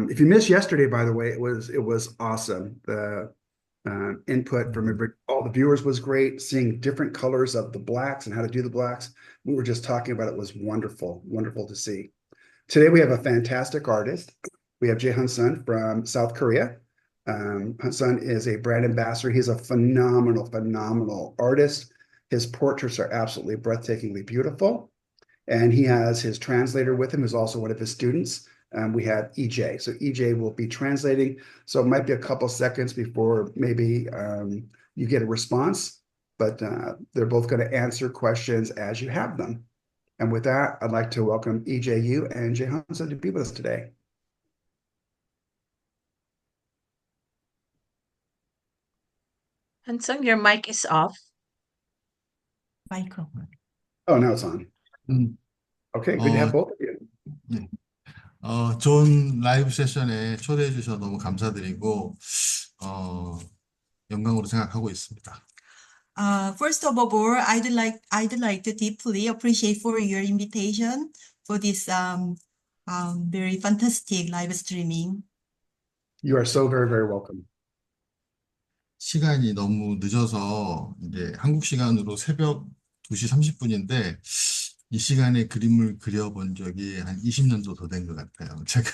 If you missed yesterday, by the way, it was awesome. The input from all the viewers was great. Seeing different colors of the blacks and how to do the blacks. We were just talking about it was wonderful, wonderful to see. Today we have a fantastic artist. We have Jung Hun-Sung from South Korea. Hun-Sung is a brand ambassador. He's a phenomenal, phenomenal artist. His portraits are absolutely breathtakingly beautiful. And he has his translator with him, who's also one of his students. We have EJ. So EJ will be translating. So it might be a couple seconds before maybe you get a response, but they're both going to answer questions as you have them. And with that, I'd like to welcome EJU and Jung Hun-Sung to be with us today. Han-Sung, your mic is off. Michael. Oh, now it's on. 음, Okay, good to have 어, both of you. 네. 좋은 라이브 세션에 초대해 주셔서 너무 감사드리고, 영광으로 생각하고 있습니다. First of all, I'd like to deeply appreciate for your invitation for this very fantastic live streaming. You are so very, very welcome. 시간이 너무 늦어서 이제 한국 시간으로 새벽 2시 30분인데 이 시간에 그림을 그려본 적이 한 20년도 더 된 것 같아요. 제가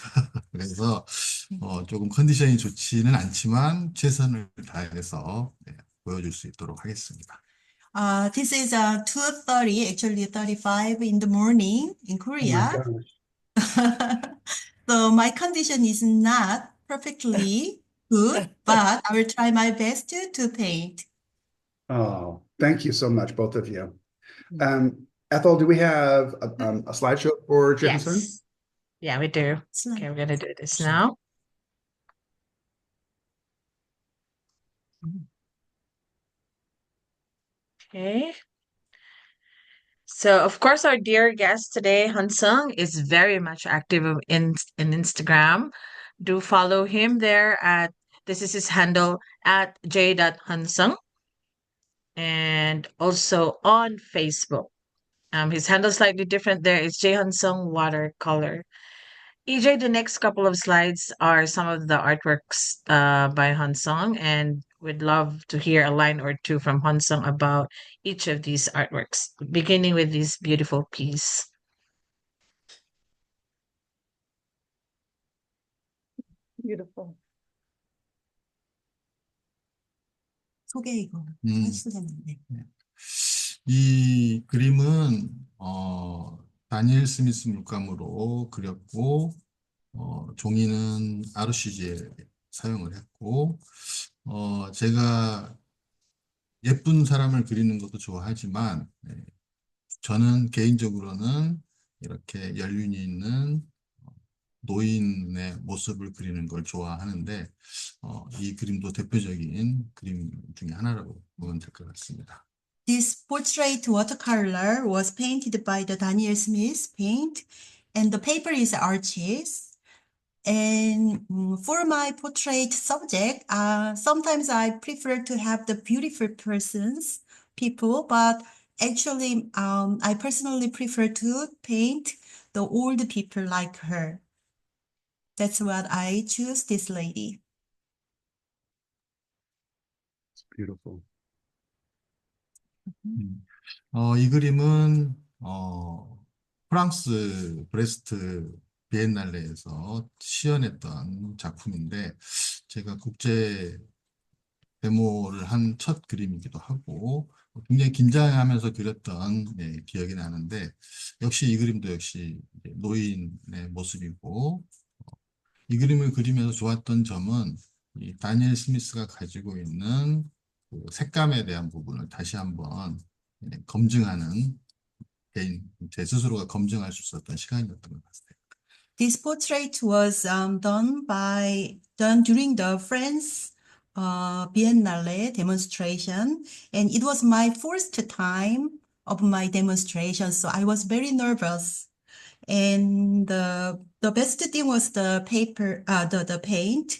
그래서 조금 컨디션이 좋지는 않지만 최선을 다해서 보여줄 수 있도록 하겠습니다. This is 2:30, actually 35 in the morning in Oh my Korea. gosh. So my condition is not perfectly good, but I will try my best to paint. Oh, thank you so much, both of you. Ethel, do we have a slideshow for Jung Hun-Sung? Yes. Yeah, we do. Okay, we're gonna do this now. Okay. So, of course, our dear guest today, Han-Sung, is very much active in Instagram. Do follow him there this is his handle at j.hansung, and also on Facebook. His handle is slightly different there. It's J Hansung Watercolor. EJ, the next couple of slides are some of the artworks by Hansung, and we'd love to hear a line or two from Hansung about each of these artworks, beginning with this beautiful piece. Beautiful. 소개 이거 했었는데. 이 그림은 다니엘 스미스 물감으로 그렸고 종이는 RCG에 사용을 했고 제가 예쁜 사람을 그리는 것도 좋아하지만 저는 개인적으로는 이렇게 연륜이 있는 노인의 모습을 그리는 걸 좋아하는데 이 그림도 대표적인 그림 중에 하나라고 보면 될 것 같습니다. This portrait watercolor was painted by the Daniel Smith paint, and the paper is arches. And for my portrait subject, sometimes I prefer to have the beautiful people, but actually, I personally prefer to paint the old people like her. That's what I choose this lady. It's beautiful. 이 그림은 프랑스 브레스트 비엔날레에서 시연했던 작품인데 제가 국제 데모를 한 첫 그림이기도 하고 굉장히 긴장하면서 그렸던 기억이 나는데 역시 이 그림도 역시 노인의 모습이고 이 그림을 그리면서 좋았던 점은 이 다니엘 스미스가 가지고 있는 그 색감에 대한 부분을 다시 한번 검증하는 제 스스로가 검증할 수 있었던 시간이었던 것 같아요. This portrait was done during the France Biennale demonstration, and it was my first time of my demonstration, so I was very nervous. And the best thing was the paper, the paint.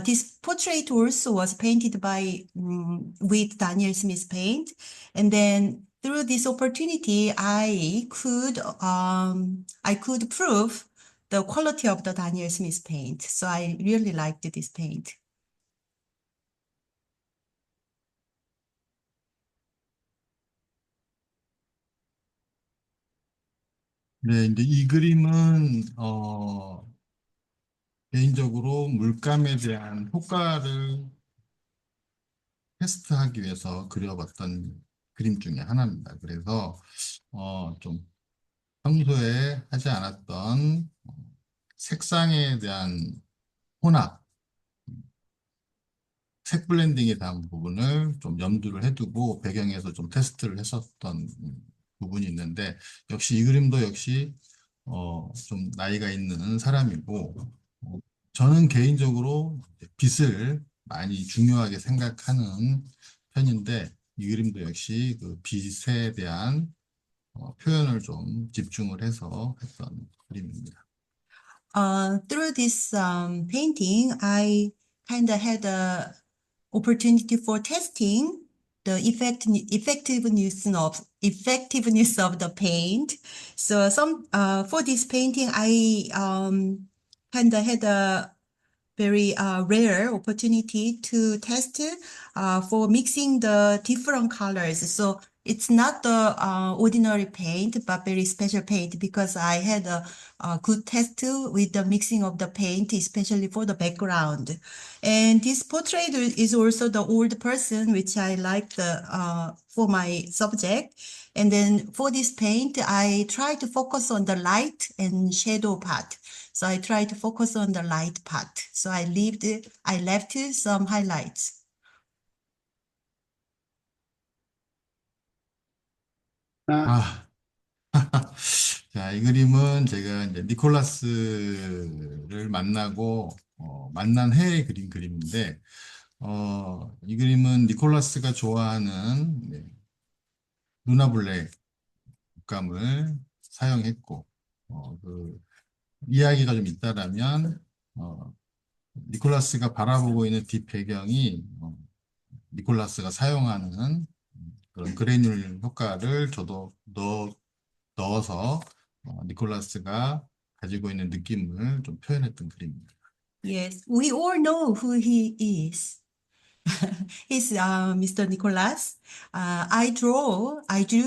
This portrait also was painted by with Daniel Smith paint, and then through this opportunity, I could prove the quality of the Daniel Smith paint. So I really liked this paint. 네, 이제 이 그림은 개인적으로 물감에 대한 효과를 테스트하기 위해서 그려봤던 그림 중에 하나입니다. 그래서 좀 평소에 하지 않았던 색상에 대한 혼합, 색 블렌딩에 대한 부분을 좀 염두를 해두고 배경에서 좀 테스트를 했었던 부분이 있는데, 역시 이 그림도 역시 좀 나이가 있는 사람이고, 어, 저는 개인적으로 빛을 많이 중요하게 생각하는 편인데, 이 그림도 역시 그 빛에 대한 표현을 좀 집중을 해서 했던 그림입니다. Through this painting, I kind of had a opportunity for testing the effectiveness of the paint. So for this painting, I kind of had a very rare opportunity to test for mixing the different colors. So it's not the ordinary paint, but very special paint because I had a good test with the mixing of the paint, especially for the background. And this portrait is also the old person, which I liked for my subject. And then for this paint, I try to focus on the light and shadow part. So I try to focus on the light part. So I left some highlights. 아, 자, 이 그림은 제가 이제 니콜라스를 만나고 만난 해에 그린 그림인데, 이 그림은 니콜라스가 좋아하는 루나블랙 물감을 사용했고, 그 이야기가 좀 있다라면, 니콜라스가 바라보고 있는 뒷배경이 니콜라스가 사용하는 그런 그래듈 효과를 저도 넣어서 니콜라스가 가지고 있는 느낌을 좀 표현했던 그림입니다. Yes, we all know who he is. He's Mr. Nicholas. I drew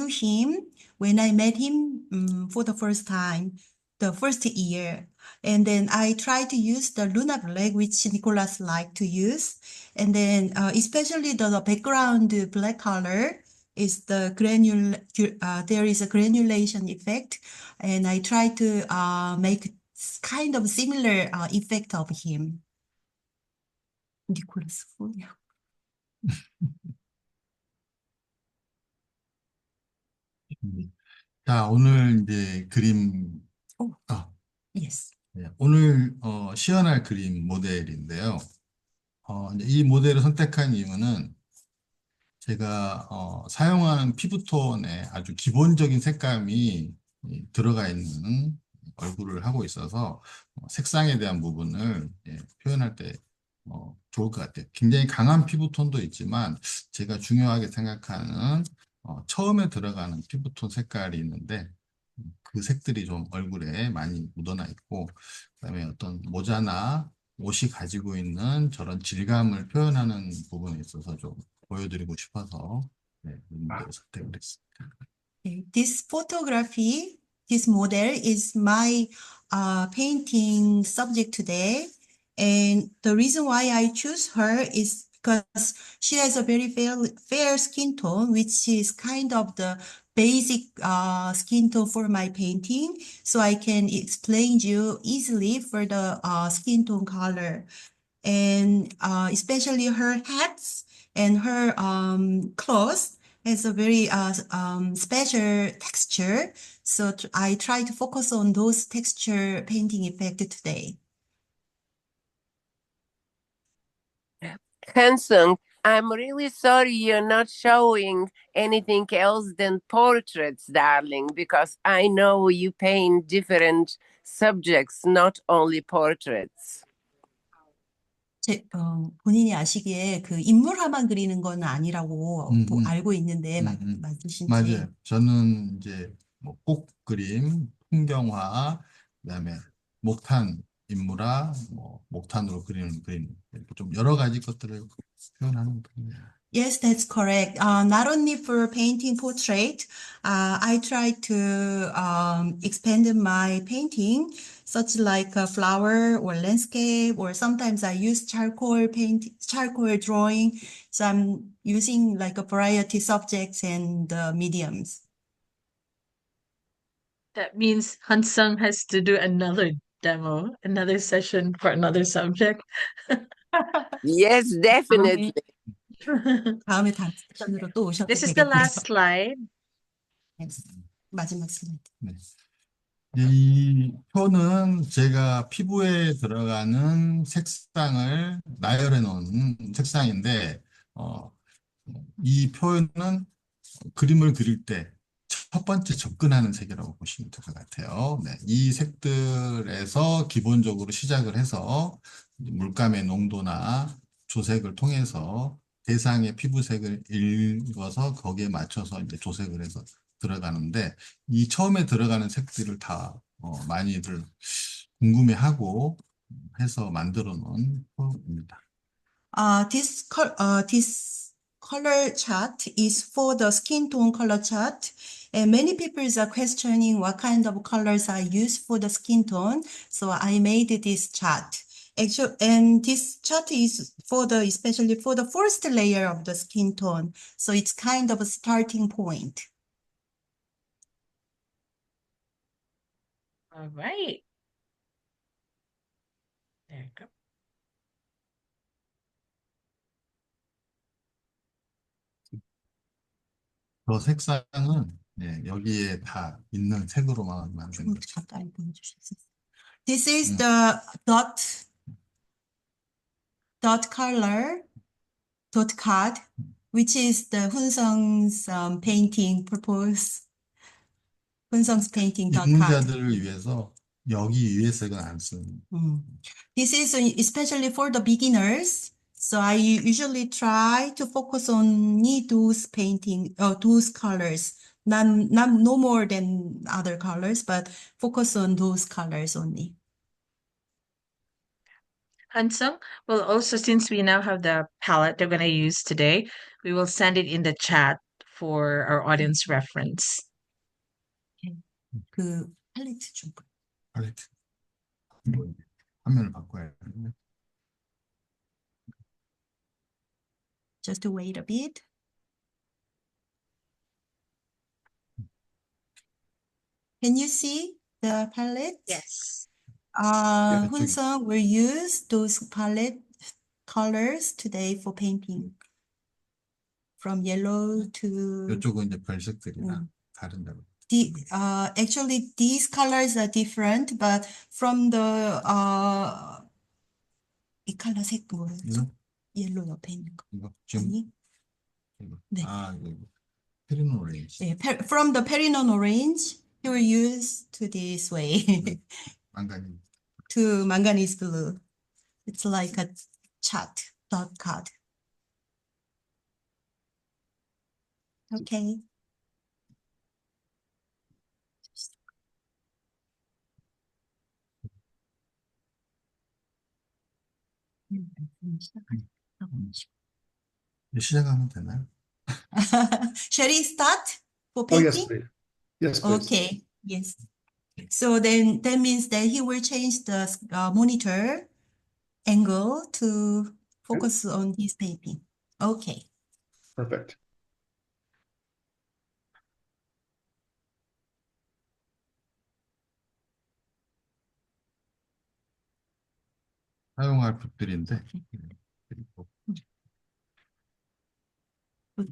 him when I met him for the first time, the first year. And then I tried to use the Luna Black, which Nicholas liked to use. And then especially the background black color is the there is a granulation effect. And I try to make kind of similar effect of him. Nicholas. 자, 오늘 이제 그림, Oh, 아, yes. 네, 오늘 시연할 그림 모델인데요. 이제 이 모델을 선택한 이유는 제가 사용하는 피부톤에 아주 기본적인 색감이 들어가 있는 얼굴을 하고 있어서 색상에 대한 부분을 표현할 때 좋을 것 같아요. 굉장히 강한 피부톤도 있지만 제가 중요하게 생각하는 처음에 들어가는 피부톤 색깔이 있는데 그 색들이 좀 얼굴에 많이 묻어나 있고, 그다음에 어떤 모자나 옷이 가지고 있는 저런 질감을 표현하는 부분에 있어서 좀 보여드리고 싶어서 문제를 선택을 했습니다. This model is my painting subject today. And the reason why I choose her is because she has a very fair skin tone, which is kind of the basic skin tone for my painting. So I can explain you easily for the skin tone color. And especially her hats and her clothes has a very special texture. So I try to focus on those texture painting effect today. Han-Sung, I'm really sorry you're not showing anything else than portraits, darling, because I know you paint different subjects, not only portraits. 본인이 아시기에 그 인물화만 그리는 건 아니라고 알고 있는데 맞으신지. 맞아요. 저는 이제 뭐 꽃 그림, 풍경화, 그다음에 목탄 인물아, 뭐 목탄으로 그리는 그림 이렇게 좀 여러 가지 것들을 표현하는 편이에요. Yes, that's correct. Not only for painting portrait, I try to expand my painting, such like a flower or landscape, or sometimes I use charcoal drawing. So I'm using like a variety subjects and mediums. That means Han-Sung has to do another demo, another session for another subject. Yes, definitely. 다음에 단으로 또 오셔도 This is the 되겠네요. last slide. Yes. 마지막 슬라이드. 네. 이 표는 제가 피부에 들어가는 색상을 나열해 놓은 색상인데, 이 표현은 그림을 그릴 때 첫 번째 접근하는 색이라고 보시면 될 것 같아요. 네, 이 색들에서 기본적으로 시작을 해서 물감의 농도나 조색을 통해서 대상의 피부색을 읽어서 거기에 맞춰서 이제 조색을 해서 들어가는데, 이 처음에 들어가는 색들을 다 많이들 궁금해하고 해서 만들어 놓은 표입니다. This color chart is for the skin tone color chart, and many people are questioning what kind of colors are used for the skin tone. So I made this chart. Actually, and this chart is especially for the first layer of the skin tone. So it's kind of a starting point. All right. There you go. 저 색상은 여기에 다 있는 색으로만 만든 거죠. 잠깐 보여주셨어요. This is the dot color, dot card, which is the Hun-Sung's painting purpose. Hun-Sung's painting dot card. 입문자들을 위해서 여기 위에 색은 안 쓰는. This is especially for the beginners. So I usually try to focus on those those colors, no more than other colors, but focus on those colors only. Han-Sung, well, also since we now have the palette they're going to use today, we will send it in the chat for our audience reference. 그 팔레트 좀. 팔레트. 화면을 바꿔야 되는데. Just to wait a bit. Can you see the palette? Yes. Hun-Sung will use those palette colors today for painting. From yellow to 이쪽은 이제 별색들이나 다른다고. actually these colors are different, but from the 이 컬러 색 뭐였죠? 옐로 옆에 있는 거. 이거 지금 아니? 이거. 네. 이거 페리노 오렌지. 네, from the Perignon orange, he will use to this way. 망가니. To manganese blue. It's like a chart, dot card. Okay. 시작하면 되나요? Shall we start for Oh, yes, painting? please. Yes, please. Okay, yes. So then that means that he will change the monitor angle to focus on his painting. Okay. Perfect. 사용할 붓들인데. 그리고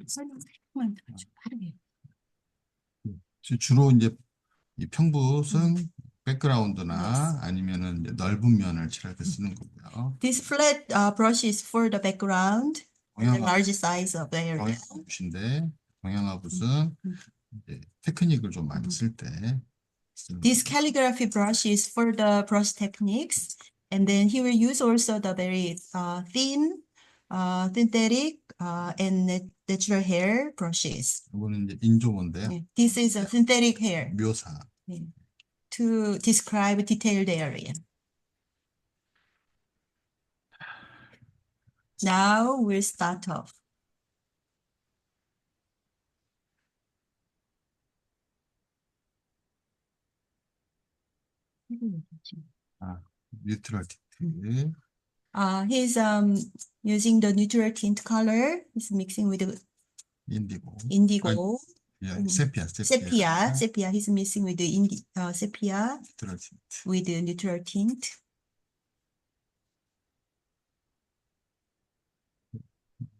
설명 살짝만 좀 다르게. 주로 이제 이 평붓은 백그라운드나 아니면은 이제 넓은 면을 칠할 때 쓰는 거고요. This flat brush is for the background, the large size of the area. 경향화붓인데 경향화붓은 이제 테크닉을 좀 많이 쓸 때 쓰는 This 거고요. calligraphy brush is for the brush techniques, and then he will use also the very thin, synthetic, and natural hair brushes. 이거는 이제 인조모인데요. This is a synthetic hair. 묘사. to describe detailed area. Now we'll start off. 뉴트럴 틴트. He's using the neutral tint color. He's mixing with the 인디고. indigo. 세피아. Sepia. He's mixing with the sepia 뉴트럴 틴트. with the neutral tint.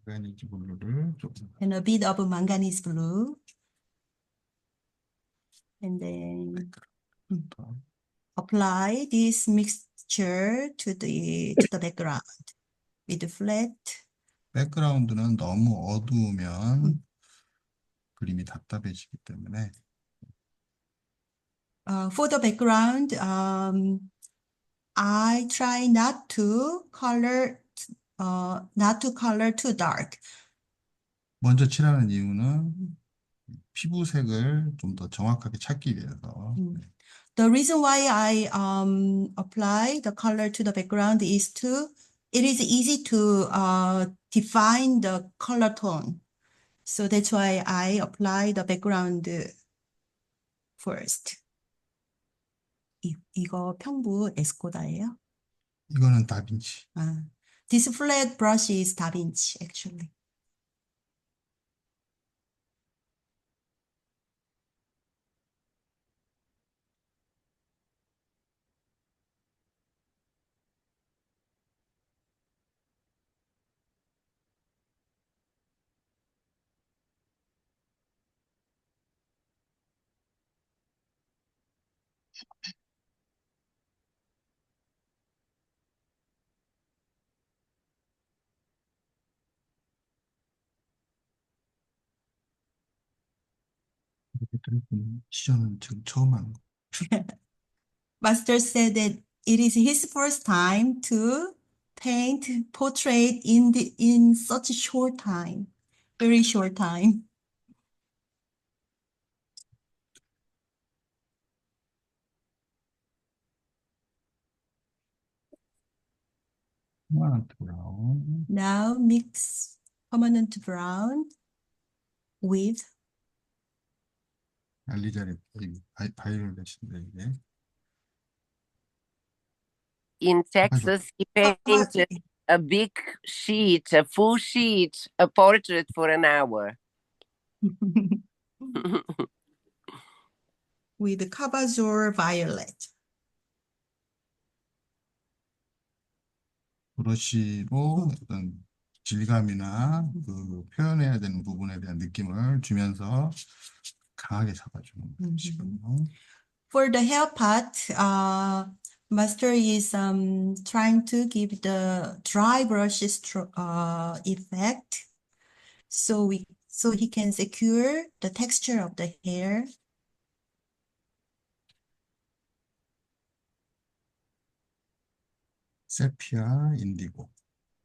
가니지 블루를 좀 And a bit of manganese blue. And then apply this mixture to the background with the flat. 백그라운드는 너무 어두우면 그림이 답답해지기 때문에 For the background, I try not to color too dark. 먼저 칠하는 이유는 피부색을 좀 더 정확하게 찾기 위해서. The reason why I apply the color to the background is it is easy to define the color tone. So that's why I apply the background first. 이거 평부 에스코다예요? 이거는 다빈치. This flat brush is Da Vinci, actually. 시전은 지금 처음 하는 거. Master said that it is his first time to paint portrait in such a short time, very short time. permanent brown. Now mix permanent brown with 알리자리 바이올렛인데 이게. In Texas, he painted a big sheet, a full sheet, a portrait for an hour. with Cabazor violet. 브러쉬로 어떤 질감이나 그 표현해야 되는 부분에 대한 느낌을 주면서 강하게 잡아주는 식으로. For the hair part, Master is trying to give the dry brush effect, so he can secure the texture of the hair. 세피아, 인디고.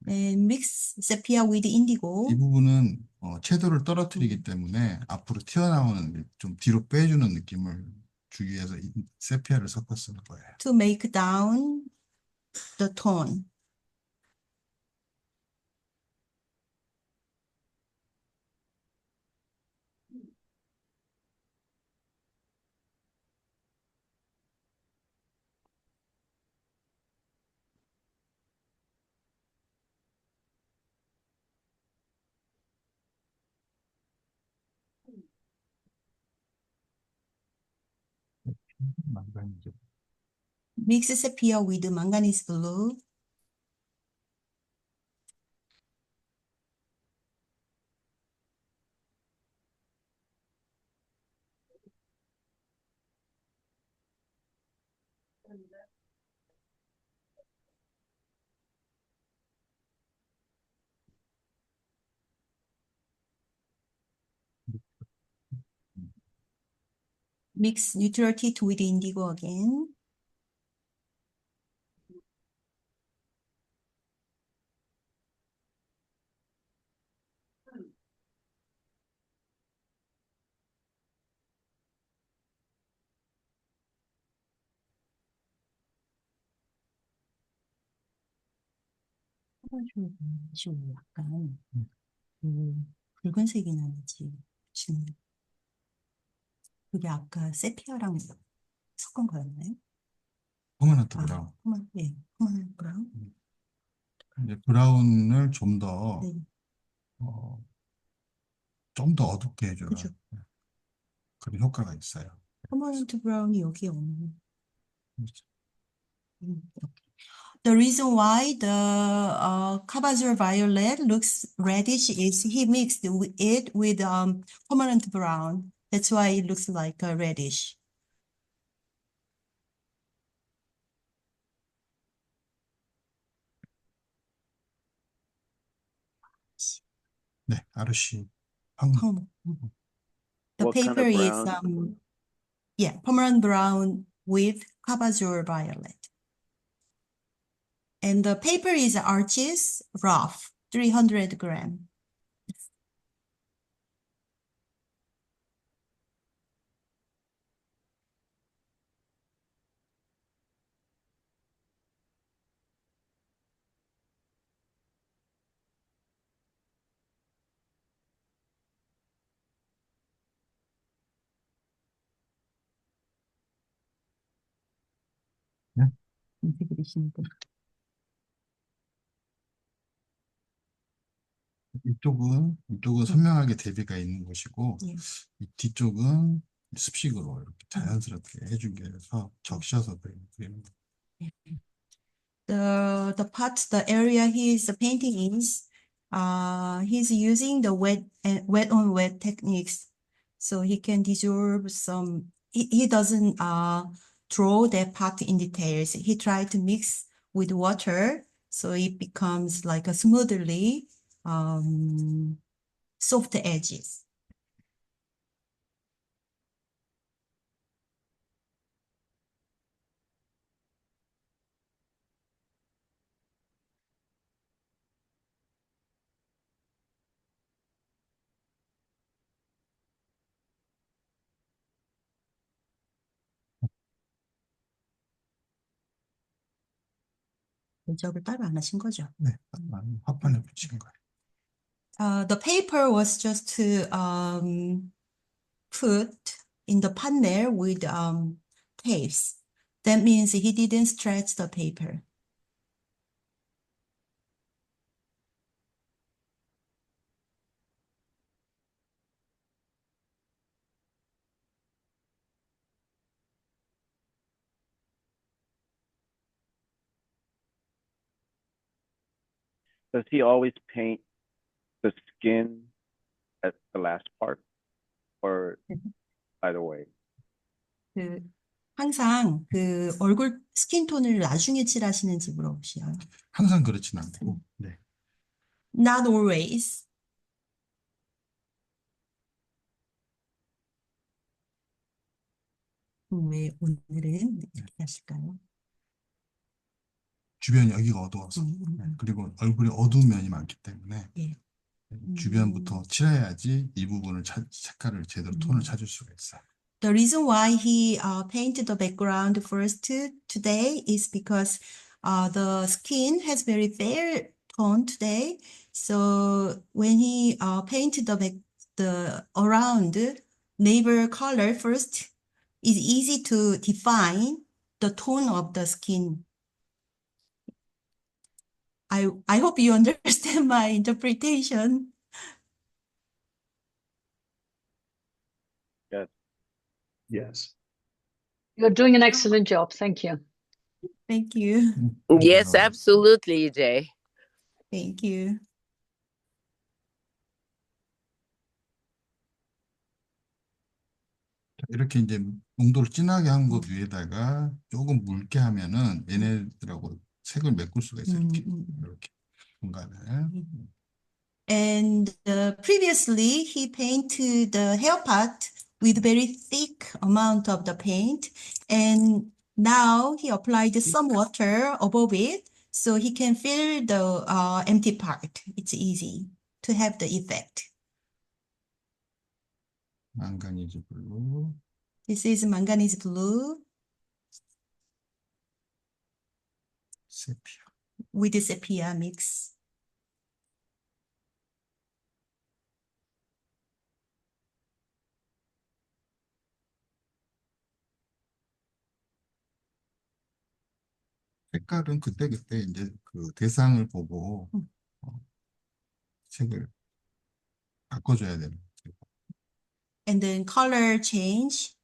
And mix sepia with indigo. 이 부분은 채도를 떨어뜨리기 때문에 앞으로 튀어나오는 좀 뒤로 빼주는 느낌을 주기 위해서 이 세피아를 섞어 쓰는 거예요. To make down the tone. 망가이죠. Mix sepia with manganese blue. Mix neutral tint with indigo again. 좀 약간 그 붉은색이 나는지 지금 그게 아까 세피아랑 섞은 거였나요? 퍼머넌트 브라운. 예, 퍼먼 브라운. 이제 브라운을 좀 더, 네, 좀 더 어둡게 해주는 그죠. 그런 효과가 있어요. 퍼먼트 브라운이 여기에 없는. 그렇죠. The reason why the Cabazur violet looks reddish is he mixed it with permanent brown. That's why it looks like a reddish. 네, 아르시 황금. The What kind paper of is brown? yeah, permanent brown with Cabazur violet. And the paper is Arches rough, 300 gram. 네. 이쪽은 선명하게 대비가 있는 곳이고, 예. 이 뒤쪽은 습식으로 이렇게 자연스럽게 해준 게 해서 적셔서 그리는 거. The area he is painting is, he's using the wet on wet techniques, so he can dissolve some. He doesn't draw that part in details. He tried to mix with water, so it becomes like a smoothly soft edges. 면적을 따로 안 하신 거죠? 네, 화판에 붙이는 거예요. The paper was just to put in the panel with tapes. That means he didn't stretch the paper. Does he always paint the skin at the last part, or either way? 그 항상 그 얼굴 스킨 톤을 나중에 칠하시는지 물어보시요. 항상 그렇진 않고, 네. Not always. 왜 오늘은 이렇게 하실까요? 주변 여기가 어두워서. 네. 그리고 얼굴에 어두운 면이 많기 때문에 예. 주변부터 칠해야지 이 부분을 색깔을 제대로 톤을 찾을 수가 있어요. The reason why he painted the background first today is because the skin has very fair tone today. So when he painted the around neighbor color first, it's easy to define the tone of the skin. I hope you understand my interpretation. Yes. Yes. You're doing an excellent job. Thank you. Thank you. Yes, absolutely, Jay. Thank you. 이렇게 이제 농도를 진하게 한 것 위에다가 조금 묽게 하면은 얘네들하고 색을 메꿀 수가 있어요. 이렇게 공간을. And previously, he painted the hair part with very thick amount of the paint. And now he applied some water above it, so he can fill the empty part. It's easy to have the effect. 망가니즈 블루. This is manganese blue 세피아. with sepia mix. 색깔은 그때그때 이제 그 대상을 보고 어, 색을 바꿔줘야 되는 거죠. And then color change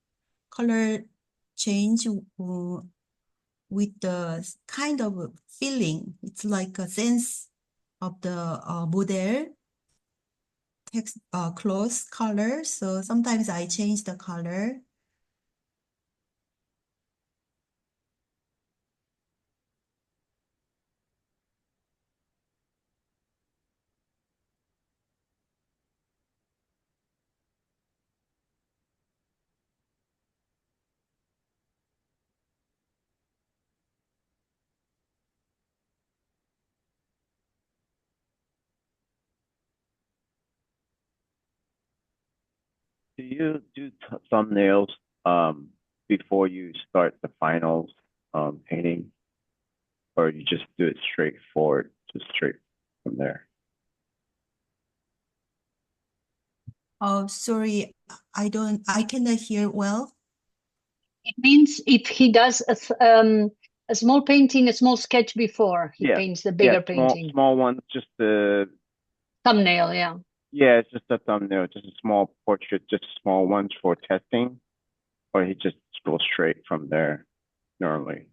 with the kind of feeling. It's like a sense of the model, text, clothes color. So sometimes I change the color. Do you do thumbnails before you start the finals painting, or you just do it straightforward, just straight from there? Oh, sorry, I cannot hear well. It means if he does a small painting, a small sketch before he Yeah, paints the bigger small painting. small ones, just the Thumbnail, yeah. yeah, it's just a thumbnail, just a small portrait, just small ones for testing, or he just goes straight from there normally.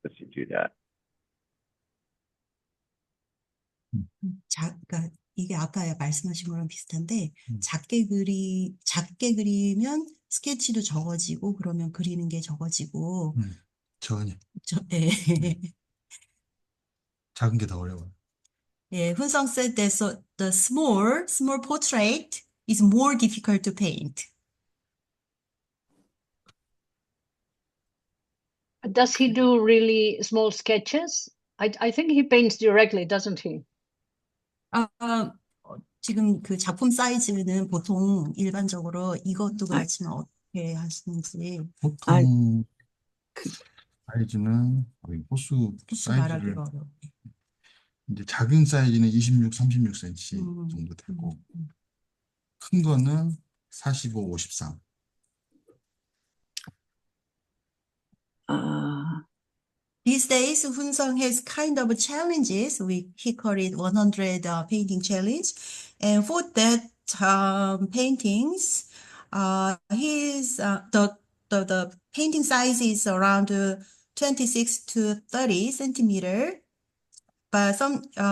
Does he do that? 그러니까 이게 아까 말씀하신 거랑 비슷한데 음. 작게 그리면 스케치도 적어지고 그러면 그리는 게 적어지고 전혀 예. 작은 게 더 어려워요. 예, 훈성 said that so the small portrait is more difficult to paint. Does he do really small sketches? I think he paints directly, doesn't he? 지금 그 작품 사이즈는 보통 일반적으로 이것도 그렇지만 어떻게 하시는지 보통 사이즈는 거의 호수 사이즈를 말하기가 어려워. 이제 작은 사이즈는 26, 36cm 정도 되고 큰 거는 45, 53. These days, Hun-Sung has kind of challenges. He called it 100 painting challenge. And for that paintings, the painting size is around 26 to 30 centimeter. But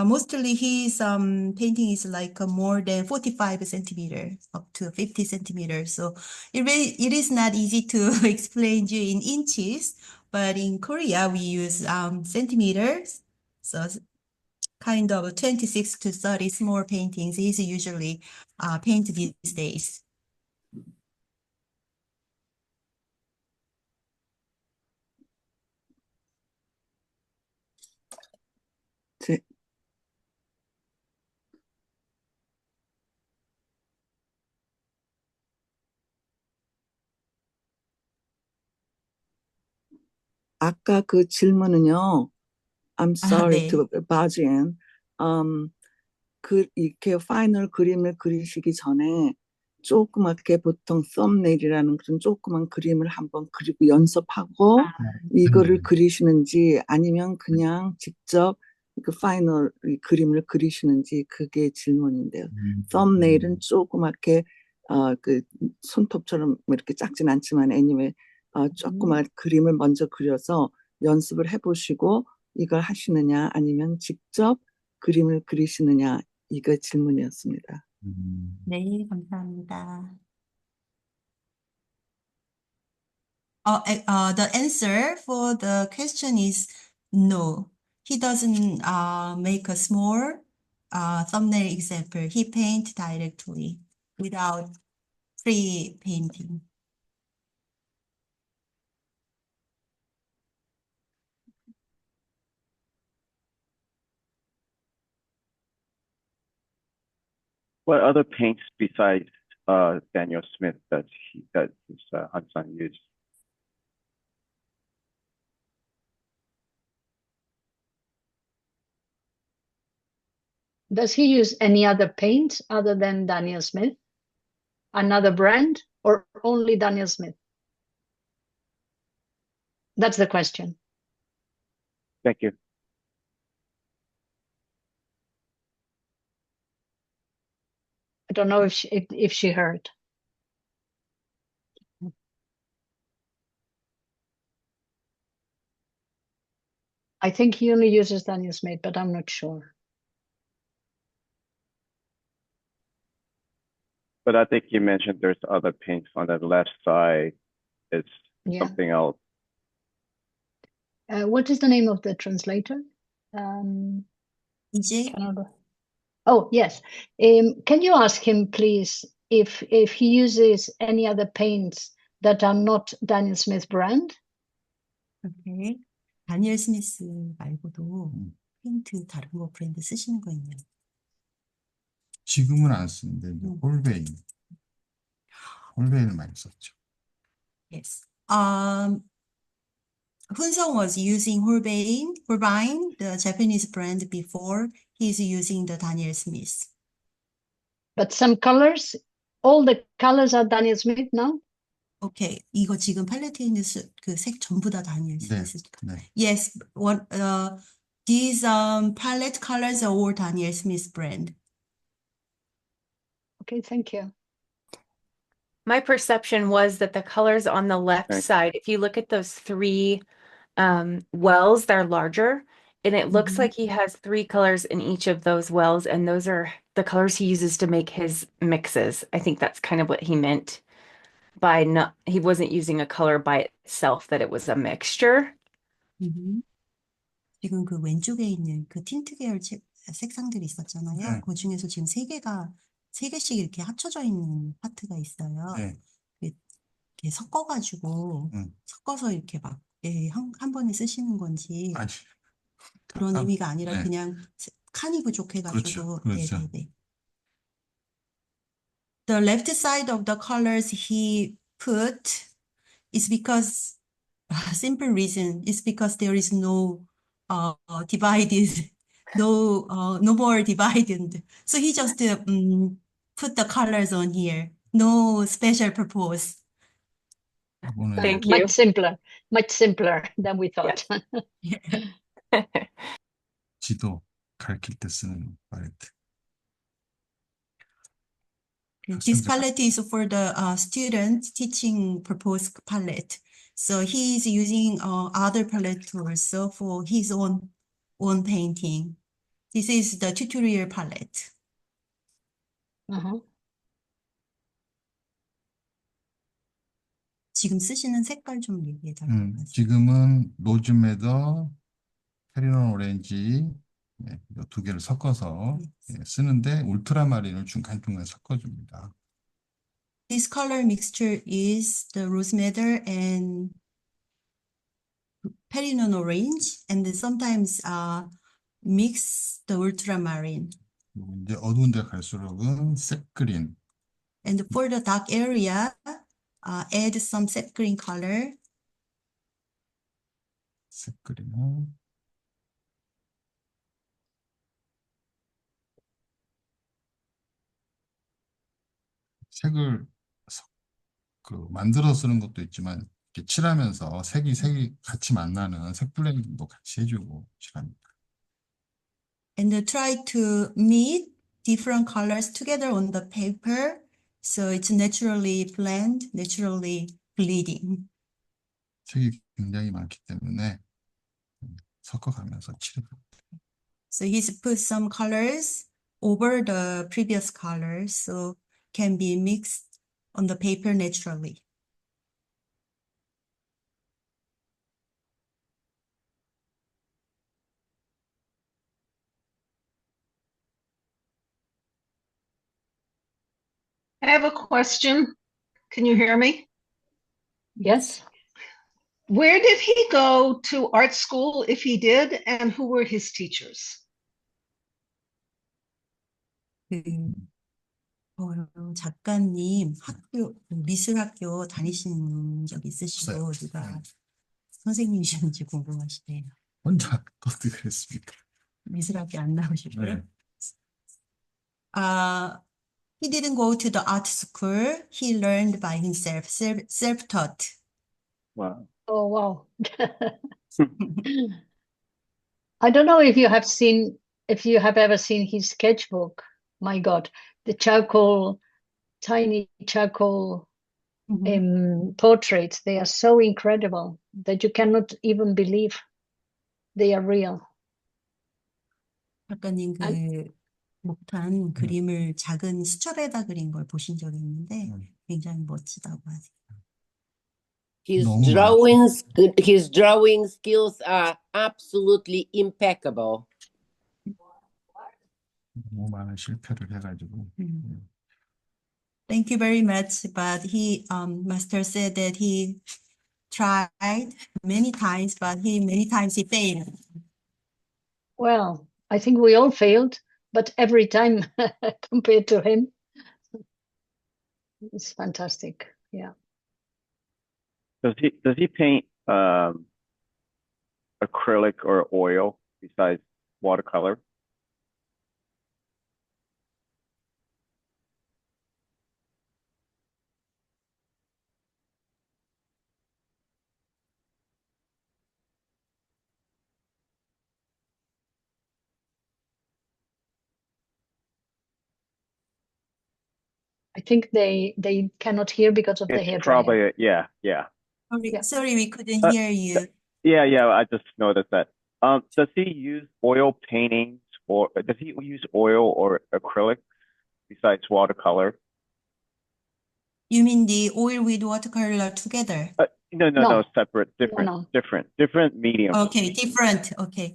mostly his painting is like more than 45 centimeter, up to 50 centimeters. So it is not easy to explain you in inches. But in Korea, we use centimeters. So kind of 26 to 30 small paintings is usually painted these days. 아까 그 질문은요. I'm sorry 네. to barge in. 이렇게 파이널 그림을 그리시기 전에 조그맣게 보통 썸네일이라는 그런 조그만 그림을 한번 그리고 연습하고 이거를 그리시는지 아니면 그냥 직접 그 파이널 그림을 그리시는지 그게 질문인데요. 썸네일은 조그맣게 그 손톱처럼 이렇게 작진 않지만 anyway 조그만 그림을 먼저 그려서 연습을 해보시고 이걸 하시느냐 아니면 직접 그림을 그리시느냐 이거 질문이었습니다. 네, 감사합니다. The answer for the question is no. He doesn't make a small thumbnail example. He paints directly without pre-painting. What other paints besides Daniel Smith does Han-Sung use? Does he use any other paint other than Daniel Smith? Another brand or only Daniel Smith? That's the question. Thank you. I don't know if she heard. I think he only uses Daniel Smith, but I'm not sure. But I think you mentioned there's other paints on the left side. It's Yeah. something else. What is the name of the translator? 이제 Canada. Oh, yes. Can you ask him, please, if he uses any other paints that are not Daniel Smith brand? 이렇게 다니엘 스미스 말고도 페인트 다른 거 브랜드 쓰시는 거 있나요? 지금은 안 쓰는데 이제 홀베인을 많이 썼죠. Yes. Hun-Sung was using Holbein, the Japanese brand before. He's using the Daniel Smith. But some colors, all the colors are Daniel Smith now? Okay, 이거 지금 팔레트에 있는 그 색 전부 다 다니엘 스미스. 네. Yes, these palette colors are all Daniel Smith brand. Okay, thank you. My perception was that the colors on the left Okay. side, if you look at those three wells, they're larger, and it looks like he has three colors in each of those wells, and those are the colors he uses to make his mixes. I think that's kind of what he meant by not, he wasn't using a color by itself, that it was a mixture. 지금 그 왼쪽에 있는 그 틴트 계열 색상들이 있었잖아요. 네. 그 중에서 지금 세 개씩 이렇게 합쳐져 있는 파트가 있어요. 네. 이렇게 섞어서 이렇게 막 한 번에 쓰시는 건지 아니, 그런 의미가 아니라 네. 그냥 칸이 부족해가지고. 그렇죠. 네네네. The left side of the colors he put is because simple reason is because there is no divided, no more divided. So he just put the colors on here. No special purpose. 이거는 Thank you. Much simpler than we thought. 지도 가르칠 때 쓰는 팔레트. This palette is for the student teaching purpose palette. So he is using other palette also for his own painting. This is the tutorial palette. 지금 쓰시는 색깔 좀 얘기해 달라고 하세요. 지금은 로즈메더, 페리논 오렌지 이 두 개를 섞어서 쓰는데 울트라마린을 중간중간 섞어줍니다. This color mixture is the rose madder and Perignon orange, and sometimes mix the ultramarine. 그리고 이제 어두운 데 갈수록은 색 그린. And for the dark area, add some sap green color. 색 그린을 색을 만들어 쓰는 것도 있지만 이렇게 칠하면서 색이 같이 만나는 색 블렌딩도 같이 해주고 칠합니다. And try to meet different colors together on the paper, so it's naturally blend, naturally bleeding. 색이 굉장히 많기 때문에 섞어가면서 칠해요. So he's put some colors over the previous colors, so can be mixed on the paper naturally. I have a question. Can you hear me? Yes. Where did he go to art school, if he did, and who were his teachers? 작가님 미술학교 다니신 적 있으시고 누가 선생님이셨는지 궁금하시네요. 혼자 어떻게 그랬습니까? 미술학교 안 나오시고요. 네. He didn't go to the art school. He learned by himself, self-taught. Wow. Oh, wow. I don't know if you have seen, if you have ever seen his sketchbook. My God, the charcoal, tiny charcoal portraits. They are so incredible that you cannot even believe they are real. 작가님 그 목탄 그림을 작은 수첩에다 그린 걸 보신 적이 있는데 굉장히 멋지다고 하세요. His drawing skills are absolutely impeccable. 너무 많은 실패를 해가지고. Thank you very much. But he, Master said that he tried many times, but many times he failed. Well, I think we all failed, but every time compared to him, it's fantastic. Yeah. Does he paint acrylic or oil besides watercolor? I think they cannot hear because of the It's hair probably dryer. yeah. Sorry, we couldn't hear you. Yeah. I just noticed that. Does he use oil paintings or does he use oil or acrylic besides watercolor? You mean the oil with watercolor together? No, separate, No. different mediums. Okay, different. Okay.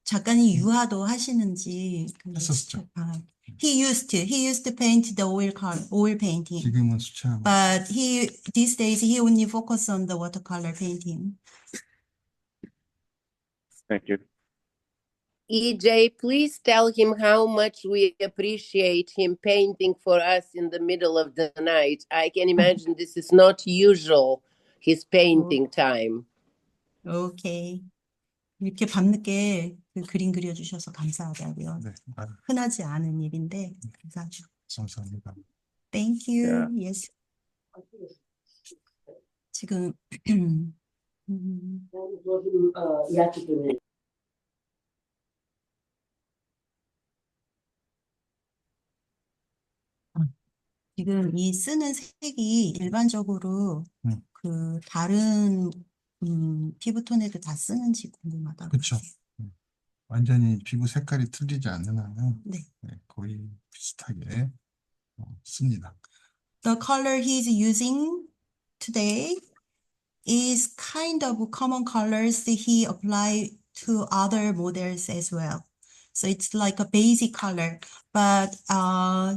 작가님 유화도 하시는지. 했었죠. He used to paint the oil painting. 지금은 수채화만. But these days he only focus on the watercolor painting. Thank you. EJ, please tell him how much we appreciate him painting for us in the middle of the night. I can imagine this is not usual, his painting time. Okay. 이렇게 밤늦게 그 그림 그려주셔서 감사하다고요. 네, 흔하지 않은 일인데 감사하죠. 감사합니다. Thank you. Yeah. Yes. 지금 지금 이 쓰는 색이 일반적으로 그 다른 피부톤에도 다 쓰는지 궁금하다고. 그렇죠. 완전히 피부 색깔이 틀리지 않는 한은 네. 거의 비슷하게 씁니다. The color he's using today is kind of common colors that he apply to other models as well. So it's like a basic color, but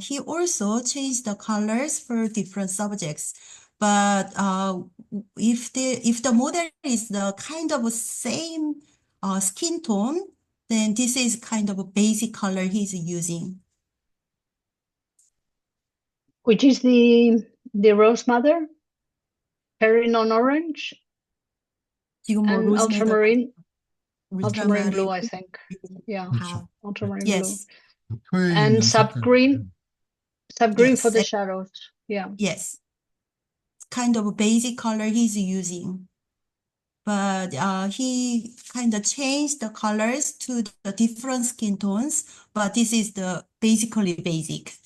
he also changed the colors for different subjects. But if the model is the kind of same skin tone, then this is kind of a basic color he's using. Which is the rose mother, Perignon orange, 지금 뭐 and ultramarine blue, I ultramarine think. Yeah, 그렇죠. ultramarine Yes. blue. And sub green Yes. for the shadows. Yeah. Yes. Kind of a basic color he's using. But he kind of changed the colors to the different skin tones, but this is the basically basic.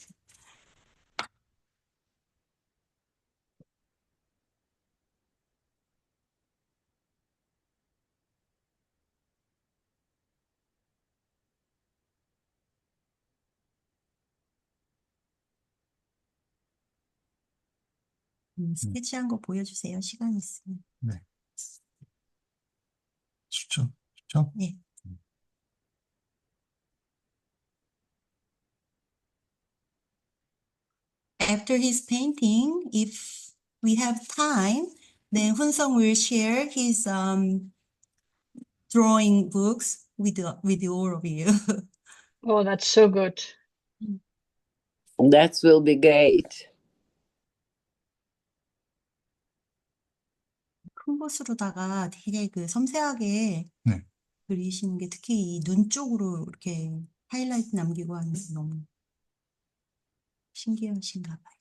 스케치한 거 보여주세요. 시간 있으면. 네. 좋죠. 네. After his painting, if we have time, then Hun-Sung will share his drawing books with all of you. Oh, that's so good. That will be great. 큰 곳으로다가 되게 그 섬세하게 네. 그리시는 게 특히 이 눈 쪽으로 이렇게 하이라이트 남기고 하는 게 너무 신기하신가 봐요.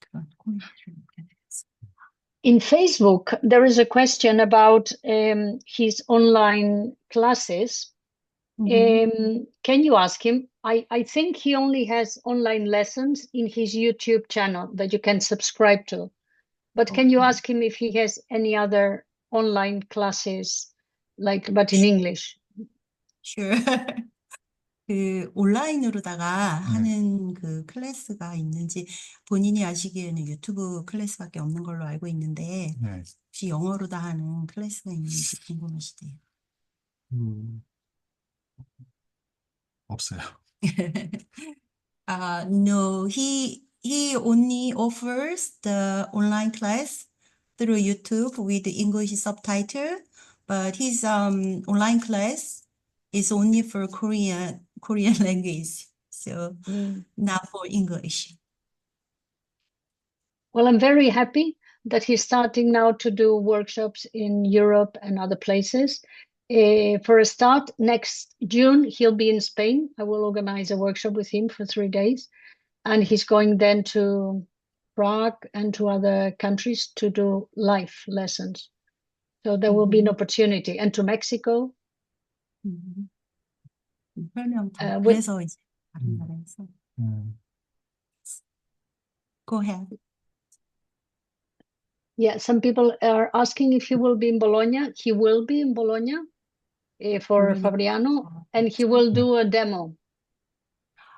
그런 코멘트를 남겨드렸습니다. In Facebook, there is a question about his online classes. Can you ask him? I think he only has online lessons in his YouTube channel that you can subscribe to. But can you ask him if he has any other online classes, like, but in English? Sure. 그 온라인으로다가 하는 그 클래스가 있는지 본인이 아시기에는 유튜브 클래스밖에 없는 걸로 알고 있는데 네. 혹시 영어로 다 하는 클래스가 있는지 궁금하시대요. 없어요. No, he only offers the online class through YouTube with English subtitle, but his online class is only for Korean language, so not for English. Well, I'm very happy that he's starting now to do workshops in Europe and other places. For a start, next June, he'll be in Spain. I will organize a workshop with him for 3 days. And he's going then to Prague and to other countries to do live lessons. So there will be an opportunity. And to Mexico. 설명 다 with- 그래서 이제 다른 나라에서. Go ahead. Yeah, some people are asking if he will be in Bologna. He will be in Bologna for Bologna. Fabriano, and he will do a demo.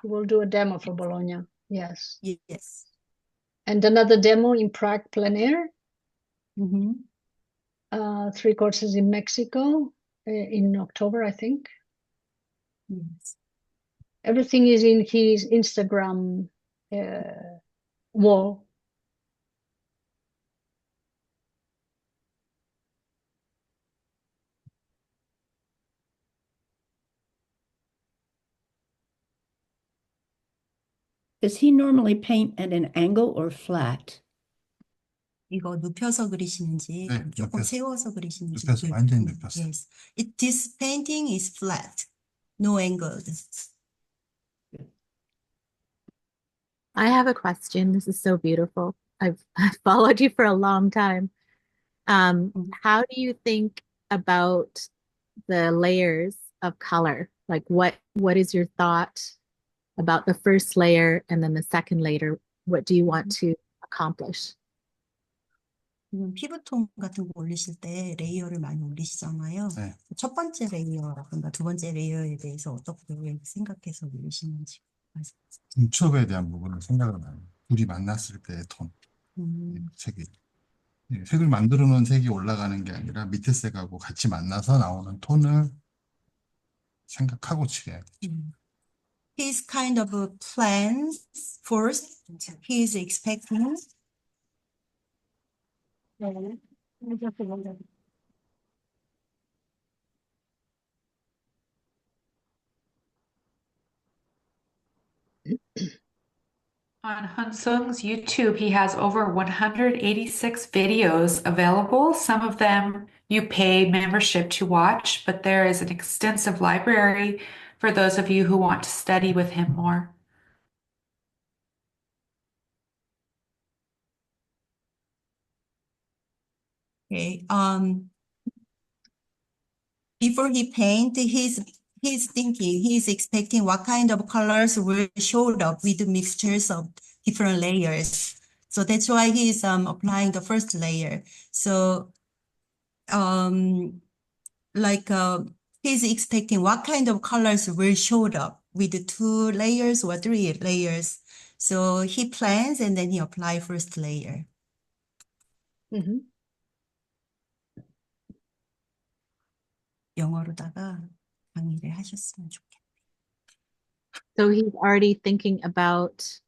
He will do a demo for Bologna. Yes. Yes. And another demo in Prague plein air. 3 courses in Mexico in October, I think. Yes. Everything is in his Instagram wall. Does he normally paint at an angle or flat? 이거 눕혀서 그리시는지 네, 조금 눕혀서. 세워서 그리시는지. 눕혀서, 완전히 눕혔어요. Yes. This painting is flat, no angled. I have a question. This is so beautiful. I've followed you for a long time. How do you think about the layers of color? Like what is your thought about the first layer and then the second layer? What do you want to accomplish? 피부톤 같은 거 올리실 때 레이어를 많이 올리시잖아요. 네. 첫 번째 레이어라든가 두 번째 레이어에 대해서 어떻게 생각해서 올리시는지. 중첩에 대한 부분을 생각을 많이 해요. 둘이 만났을 때의 톤, 색이. 색을 만들어 놓은 색이 올라가는 게 아니라 밑에 색하고 같이 만나서 나오는 톤을 생각하고 칠해야겠죠. He's kind of plans first. He's expecting. On Hun-Sung's YouTube, he has over 186 videos available. Some of them you pay membership to watch, but there is an extensive library for those of you who want to study with him more. Okay. Before he paint, he's thinking, he's expecting what kind of colors will show up with mixtures of different layers. So that's why he's applying the first layer. So he's expecting what kind of colors will show up with 2 layers or 3 layers. So he plans and then he apply first layer. 영어로다가 강의를 하셨으면 좋겠네요. So he's already thinking about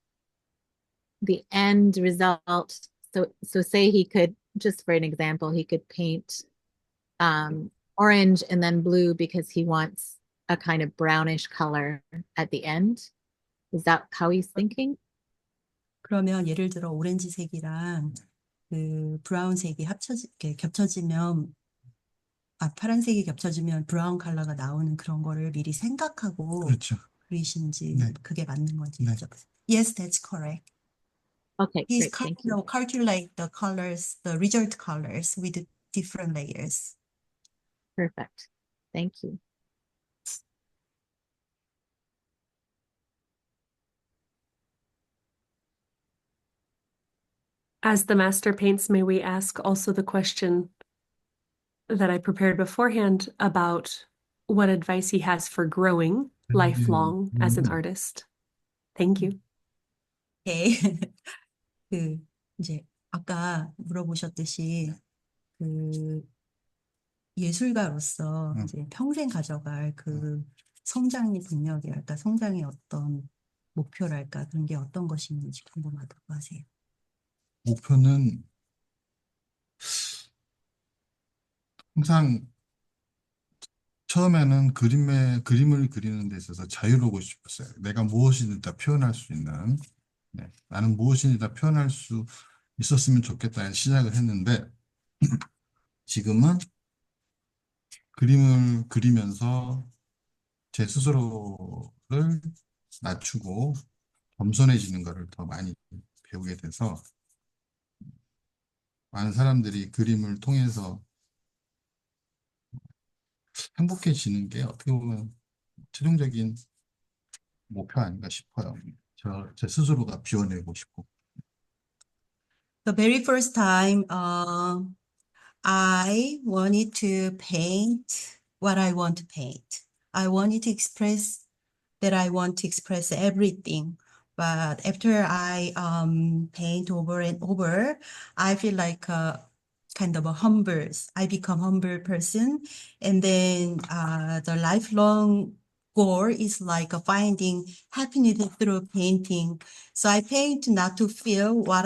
the end result. So say he could, just for an example, he could paint orange and then blue because he wants a kind of brownish color at the end. Is that how he's thinking? 그러면 예를 들어 오렌지색이랑 그 브라운색이 겹쳐지면 파란색이 겹쳐지면 브라운 컬러가 나오는 그런 거를 미리 생각하고 그렇죠. 그리시는지 네. 그게 맞는 건지 네. 여쭤보세요. Yes, that's correct. Okay, He's great. Thank you. calculate the colors, the result colors with different layers. Perfect. Thank you. As the master paints, may we ask also the question that I prepared beforehand about what advice he has for growing lifelong as an artist? Thank you. 네. 그 이제 아까 물어보셨듯이 그 예술가로서 이제 평생 가져갈 그 성장의 동력이랄까, 성장의 어떤 목표랄까, 그런 게 어떤 것이 있는지 궁금하다고 하세요. 목표는 항상 처음에는 그림을 그리는 데 있어서 자유로우고 싶었어요. 내가 무엇이든 다 표현할 수 있는, 나는 무엇이든 다 표현할 수 있었으면 좋겠다 시작을 했는데, 지금은 그림을 그리면서 제 스스로를 낮추고 겸손해지는 것을 더 많이 배우게 돼서 많은 사람들이 그림을 통해서 행복해지는 게 어떻게 보면 최종적인 목표 아닌가 싶어요. 제 스스로가 비워내고 싶고. The very first time, I wanted to paint what I want to paint. I wanted to express that I want to express everything. But after I paint over and over, I feel like kind of a humble. I become humble person, and then the lifelong goal is like finding happiness through painting. So I paint not to feel what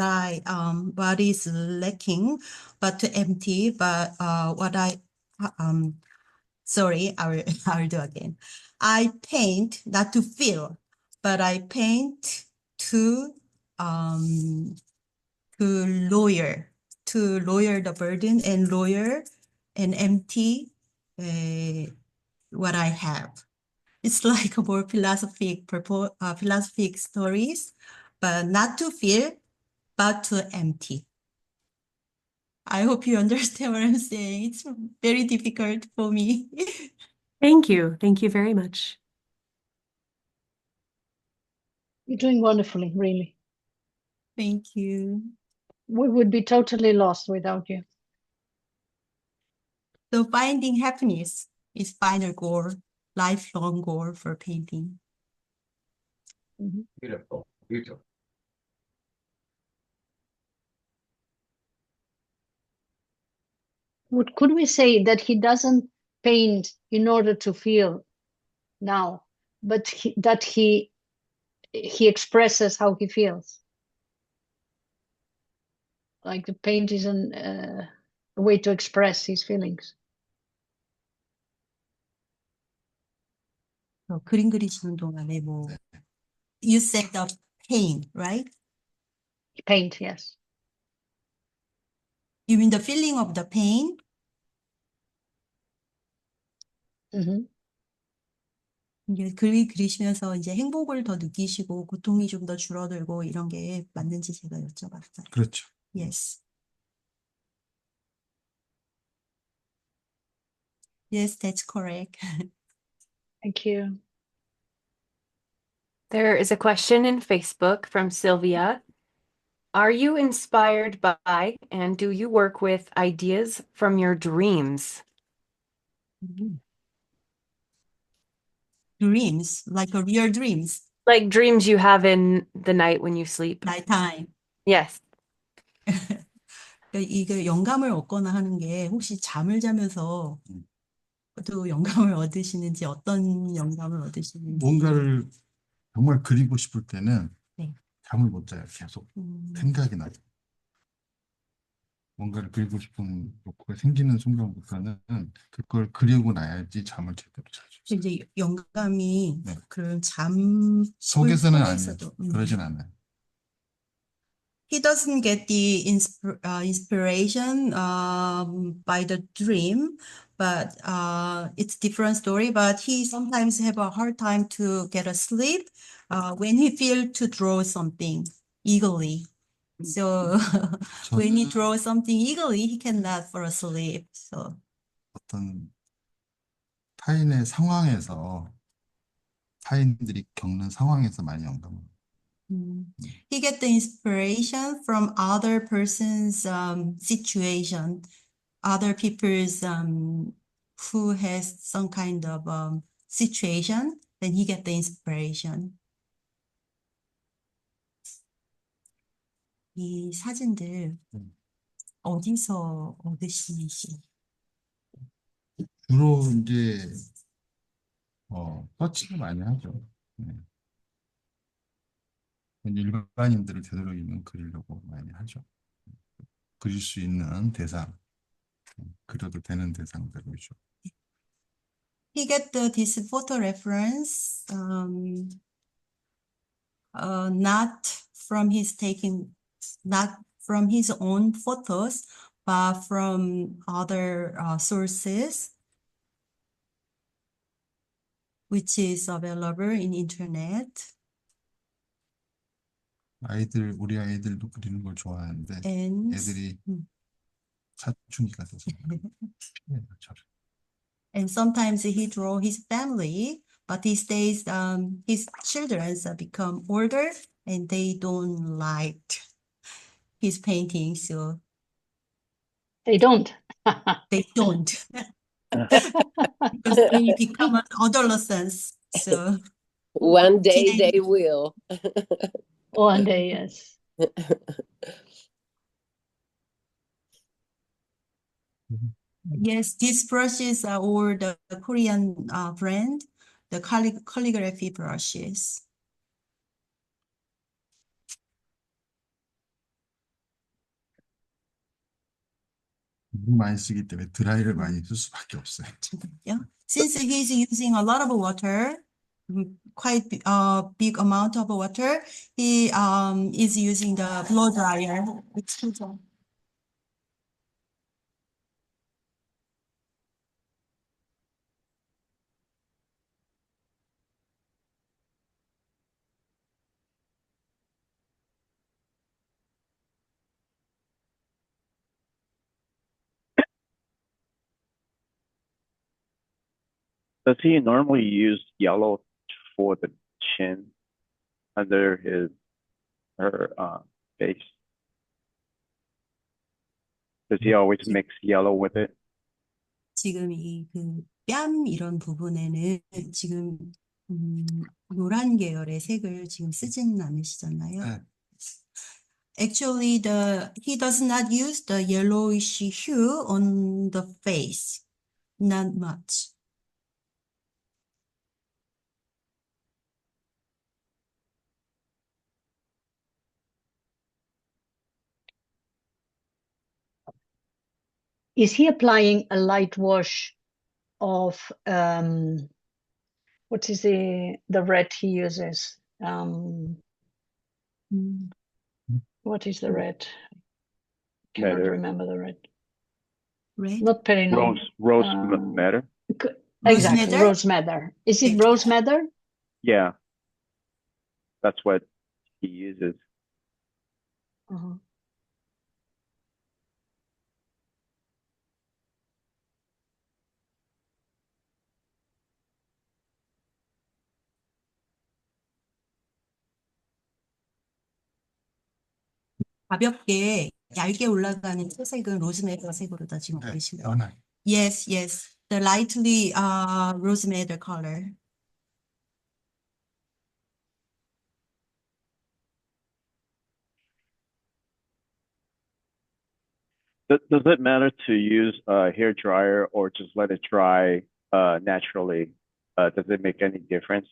is lacking, but to empty. But sorry, I will do again. I paint not to feel, but I paint to lower the burden and lower and empty what I have. It's like a more philosophic stories, but not to feel, but to empty. I hope you understand what I'm saying. It's very difficult for me. Thank you. Thank you very much. You're doing wonderfully, really. Thank you. We would be totally lost without you. So finding happiness is final goal, lifelong goal for painting. Beautiful, beautiful. Could we say that he doesn't paint in order to feel now, but that he expresses how he feels? Like the paint is a way to express his feelings. 그림 그리시는 동안에 뭐 you said the pain, right? Paint, yes. You mean the feeling of the pain? 이제 그림 그리시면서 이제 행복을 더 느끼시고 고통이 좀 더 줄어들고 이런 게 맞는지 제가 여쭤봤어요. 그렇죠. Yes. Yes, that's correct. Thank you. There is a question in Facebook from Sylvia. Are you inspired by and do you work with ideas from your dreams? Dreams, like a real dreams. Like dreams you have in the night when you sleep. Nighttime. Yes. 이게 영감을 얻거나 하는 게 혹시 잠을 자면서 또 영감을 얻으시는지 어떤 영감을 얻으시는지. 뭔가를 정말 그리고 싶을 때는 네. 잠을 못 자요. 계속 생각이 나요. 뭔가를 그리고 싶은 욕구가 생기는 순간부터는 그걸 그리고 나야지 잠을 제대로 잘 수 있어요. 이제 영감이 네. 그런 잠 속에서는 아니에요. 속에서도, 그러진 않아요. He doesn't get the inspiration by the dream, but it's different story. But he sometimes have a hard time to get a sleep when he feel to draw something eagerly. So when he 저는 draws something eagerly, he cannot fall asleep. So 어떤 타인의 상황에서 타인들이 겪는 상황에서 많이 영감을 he get the inspiration from other person's situation, other people's who has some kind of situation, then he get the inspiration. 이 사진들 어디서 얻으시지? 주로 이제 서치를 많이 하죠. 네. 일반인들을 되도록이면 그리려고 많이 하죠. 그릴 수 있는 대상, 그려도 되는 대상대로 위주. He get this photo reference not from his taking, not from his own photos, but from other sources, which is available in internet. 우리 아이들도 그리는 걸 좋아하는데 And 애들이 사춘기가 돼서 피해요, 저를. and sometimes he draw his family, but these days his children become older and they don't like his paintings, so They don't. they don't because they become an adolescents. So One day teenage. they will. One day, yes. Yes, these brushes are all the Korean brand, the calligraphy brushes. 너무 많이 쓰기 때문에 드라이를 많이 쓸 수밖에 없어요. Yeah, since he's using a lot of water, quite big amount of water, he is using the blow dryer. Does he normally use yellow for the chin under her face? Does he always mix yellow with it? 지금 뺨 이런 부분에는 지금 노란 계열의 색을 지금 쓰지는 않으시잖아요. 네. Actually, he does not use the yellowish hue on the face, not much. Is he applying a light wash of what is the red he uses? What is the red? Cannot Madder. remember the red. Red? Not perinom. Rose madder? Exactly, madder? rose madder. Is it rose madder? Yeah. That's what he uses. 가볍게 얇게 올라가는 채색은 로즈메더 색으로 다 지금 보이시면. 연하게. Yes, yes. The lightly rose madder color. Does it matter to use a hair dryer or just let it dry naturally? Does it make any difference?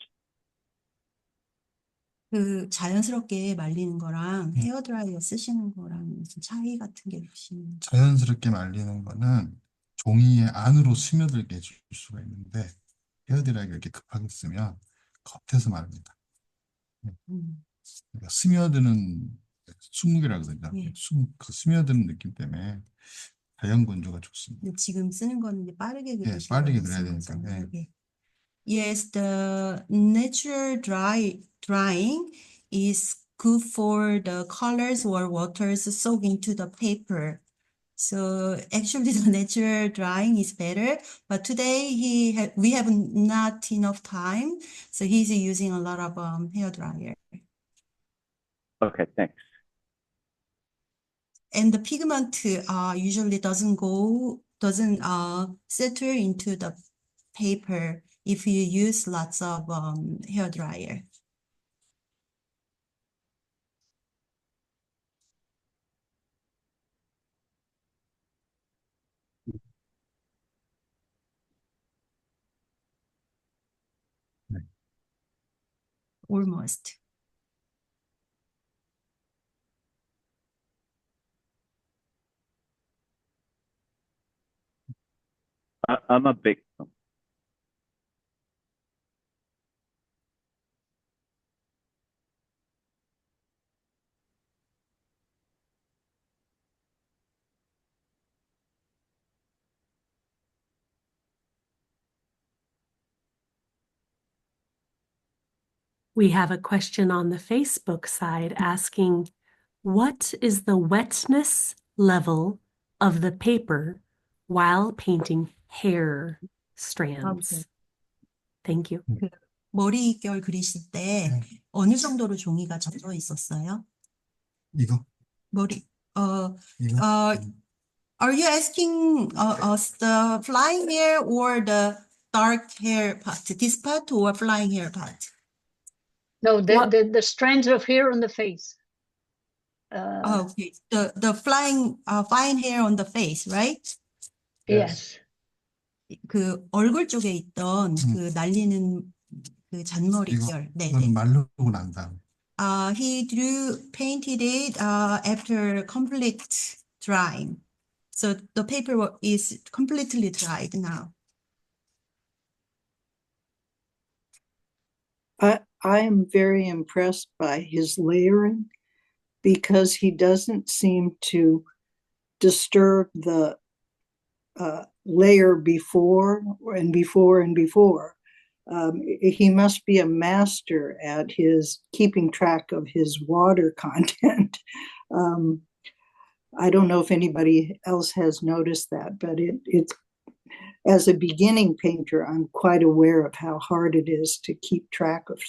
그 자연스럽게 말리는 거랑 헤어 드라이어 쓰시는 거랑 무슨 차이 같은 게 혹시? 자연스럽게 말리는 거는 종이의 안으로 스며들게 해줄 수가 있는데 헤어드라이가 이렇게 급하게 쓰면 겉에서 마릅니다. 그러니까 스며드는 수묵이라고 그러죠. 그 스며드는 느낌 때문에 자연 건조가 좋습니다. 근데 지금 쓰는 거는 이제 빠르게 그리시는 빠르게 그려야 되니까. Yes, the natural drying is good for the colors or waters soak into the paper. So actually the natural drying is better, but today we have not enough time, so he's using a lot of hair dryer. Okay, thanks. And the pigment usually doesn't settle into the paper if you use lots of hair dryer. Almost. I'm a big We have a question on the Facebook side asking, what is the wetness level of the paper while painting hair strands? Thank you. 머리결 그리실 때 어느 정도로 종이가 젖어 있었어요? 이거? 머리, 이거? are you asking us the flying hair or the dark hair part? This part or flying hair part? No, the strands of hair on the face. Okay, the flying fine hair on the face, right? Yes. 그 얼굴 쪽에 있던 그 날리는 그 잔머리결. 네. 이건 마르고 난 다음. He painted it after complete drying. So the paper is completely dried now. I am very impressed by his layering because he doesn't seem to disturb the layer before and before and before. He must be a master at his keeping track of his water content. I don't know if anybody else has noticed that, but it's as a beginning painter, I'm quite aware of how hard it is to keep track of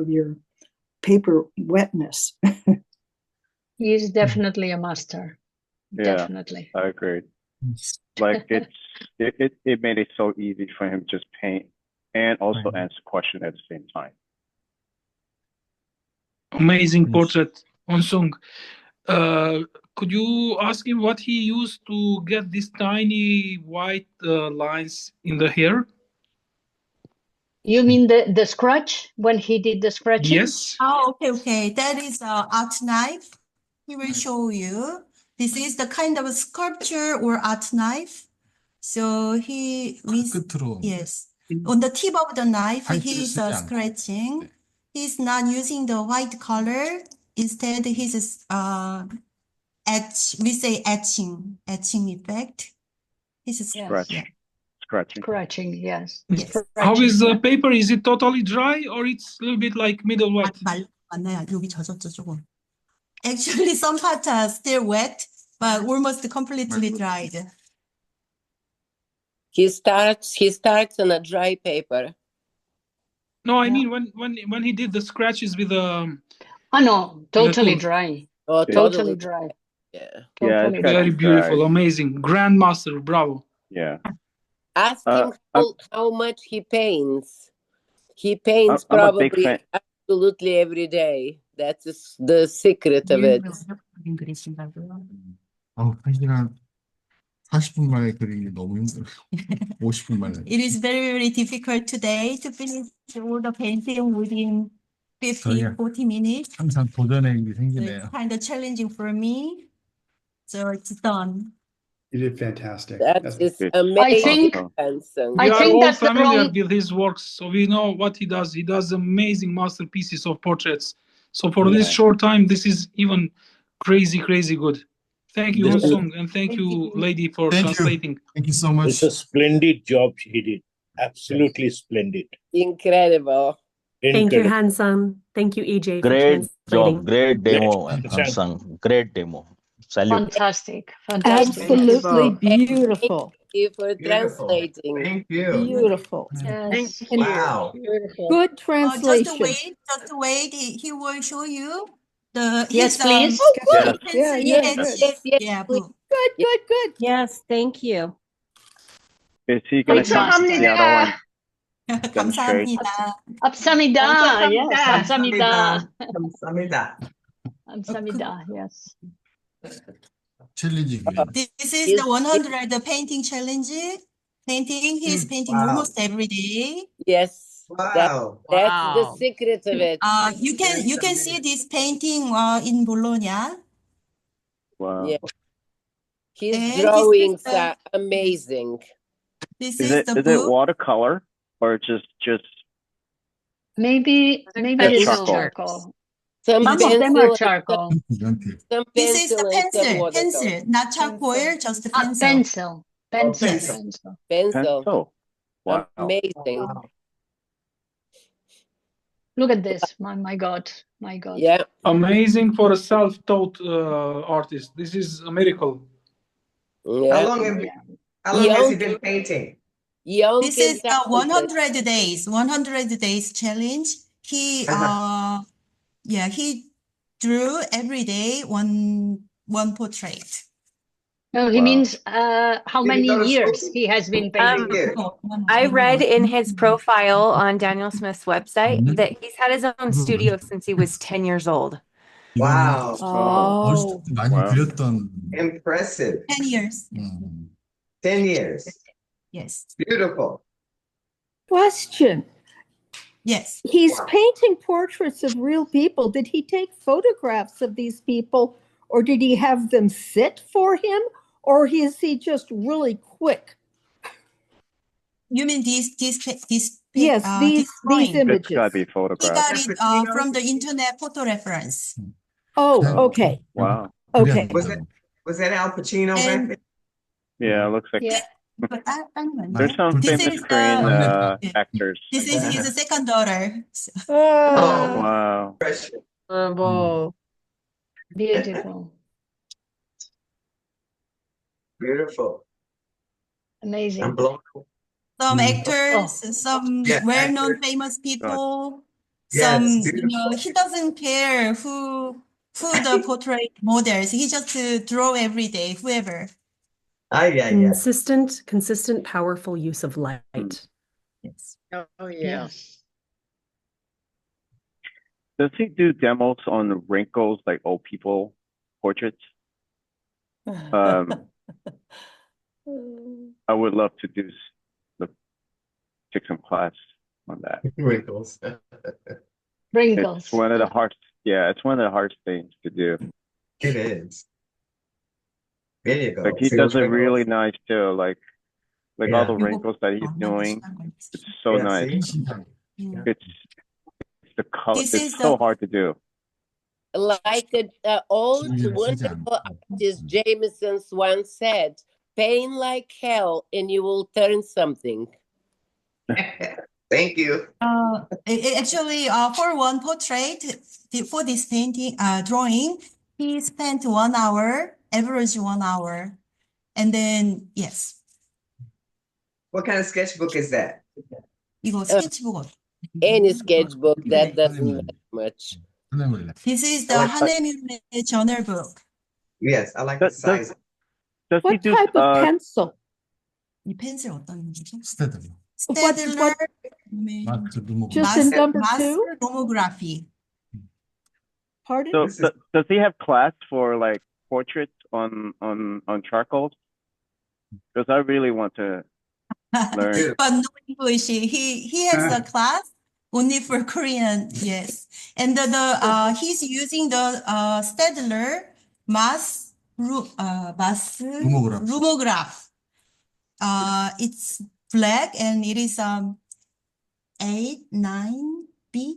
your paper wetness. He is definitely a master. Yeah, Definitely. I agree. Like it made it so easy for him to just paint and also answer question at the same time. Amazing portrait, Hun-Sung. Could you ask him what he used to get these tiny white lines in the hair? You mean the scratch when he did the scratching? Yes. Oh, okay. That is an art knife. He will show you. This is the kind of sculpture or art knife. So 끝으로. yes, on the tip of the knife, 화이트를 he's 쓰지 않고. scratching. He's not using the white color. Instead, he's we say etching effect. He's Scratching, yes. How is the paper? Is it totally dry or it's a little bit like middle wet? 맞나요? 여기 젖었죠, 조금. Actually, some parts are still wet, but almost completely dried. He starts on a dry paper. No, I mean when he did the scratches with the. Oh no, totally dry. Oh, totally dry. Yeah. Totally dry. Very beautiful, amazing, grandmaster, bravo. Yeah. Ask him how much he paints. He paints probably absolutely every day. That's the secret of it. 1시간 40분 만에 그리는 게 너무 힘들어요. 50분 만에. It is very, very difficult today to finish all the painting within 40 minutes. 항상 도전의 일이 So 생기네요. it's kind of challenging for me. So it's done. You did fantastic. That's amazing. We are all familiar with his works, so we know what he does. He does amazing masterpieces of portraits. So for this short time, this is even crazy good. Thank you, Hun-Sung, and thank you, lady, for translating. Thank you so much. It's a splendid job he did. Absolutely splendid. Incredible. Thank you, Han-Sung. Thank you, EJ, for Great translating. job. Great demo, Han-Sung. Great demo. Salute. Fantastic. Fantastic. Absolutely Thank beautiful. you for translating. Thank you. Beautiful. Yes. And Wow. Beautiful. good Just translation. wait. He will show you the Yes, his please. Oh, Yes. good. Yeah, pencil yeah, Yes, good. yes, yes, yeah please. book. Good, good, good. Yes, thank you. Is he gonna come to Fantastic. Seattle and demonstrate? 감사합니다. Apsamida. Yes. 감사합니다. Apsamida. 감사합니다. Apsamida. Yes. 챌린지 그림. This is Yes, the 100 the painting challenge. Painting. He's painting Wow. almost every day. yes. Wow. That's the Wow. secret of it. You can see this painting in Bologna. Wow. Yeah. His And drawings are amazing. This Is is it the is it book. watercolor or just Maybe it's charcoal? charcoal. Some Some of them are pencil, charcoal. some This is the pencil and some pencil, watercolor. not charcoal, just the pencil. Pencil. Pencil. Yes. Pencil. Pencil. Pencil. Wow. Amazing. Wow. Look at this. My God. My God. Yeah. Amazing for a self-taught artist. This is a miracle. How Yeah. long have Yeah. how long has he Young, been painting? young This and is the talented. 100 days challenge. He he drew every day one portrait. No, he Wow. means how Did he many go to years school? he has been painting. Years. I read in his profile on Daniel Smith's website that he's had his own studio since he was 10 years old. Wow. 어렸을 Oh. 때 많이 Wow. 그렸던. Impressive. 10 years. 10 years. Yes. Beautiful. Question. Yes. He's Wow. painting portraits of real people. Did he take photographs of these people, or did he have them sit for him, or is he just really quick? You mean this Yes, these drawing? It's images. gotta be He photographed. got it from the internet photo reference. Oh, Oh. okay. Wow. Okay. Was that Al Pacino And- method? Yeah, it looks like Yeah. But there's some This famous is Korean the- actors. This is his second daughter. Oh, Wow. precious. Beautiful. Beautiful. Amazing. I'm blown away. Some actors, some Yeah, well-known actors. famous people. Yes, Some, beautiful. he doesn't care who the portrait models. He just draw every day, whoever. Yeah. Consistent, powerful use of light. Yes. Oh, yeah. Yes. Does he do demos on wrinkles like old people portraits? I would love to take some class on that. Wrinkles. Wrinkles. It's one of the hard, it's one of the hardest things to do. It is. There you go. Like he See does those it really wrinkles? nice too. Like all Yeah. the wrinkles that he's doing, it's so Yeah, nice. see? It's the color. This It's is so the- hard to do. Like an old wonderful artist Jameson once said, paint like hell and you will turn something. Thank you. Actually, for one portrait, for this painting, drawing, he spent 1 hour, average 1 hour. And then, yes, What kind of sketchbook is that? 이거 스케치북. Any sketchbook that doesn't matter much. This is the like- 하네뮬의 journal book. Yes, I like the size. Does he What do type of pencil? 이 펜슬 어떤 거죠? 스테들. 스테들러, 마트 루모. Just in number 마스 two? 로모그라피. Pardon? so? Does he have class for like portraits on charcoal? Because I really want to learn. But no English. He has a class only for Korean. Yes, and he's using the Stedler Lumograph. It's black and it is 8-9B.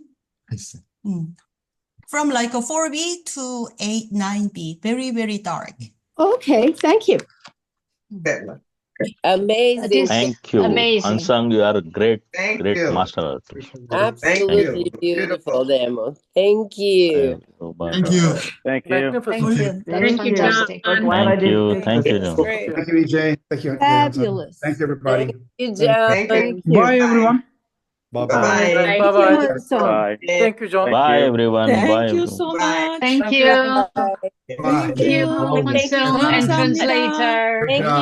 From like a 4B to 8-9B. Very, very dark. Okay, thank you. Stedler. Amazing. Thank you. Amazing. Han-Sung, you are a great you. master artist. Absolutely beautiful demo. Thank you. Bye. Thank you. Thank you. Thank you. That's Thank you, fantastic. John. Thank you. Thank you, John. Great. Thank you, EJ. Thank you. Fabulous. Thank you, everybody. Thank you, Thank John. Thank you. Bye, everyone. Bye-bye. Bye. Thank you, Han-Sung. Bye. Thank you, John. Thank Bye, you. everyone. Bye, Thank you everyone. so much. Thank Thank you. you. Bye. Thank you, you. Han-Sung and 감사합니다. translator. Good Thank job. you.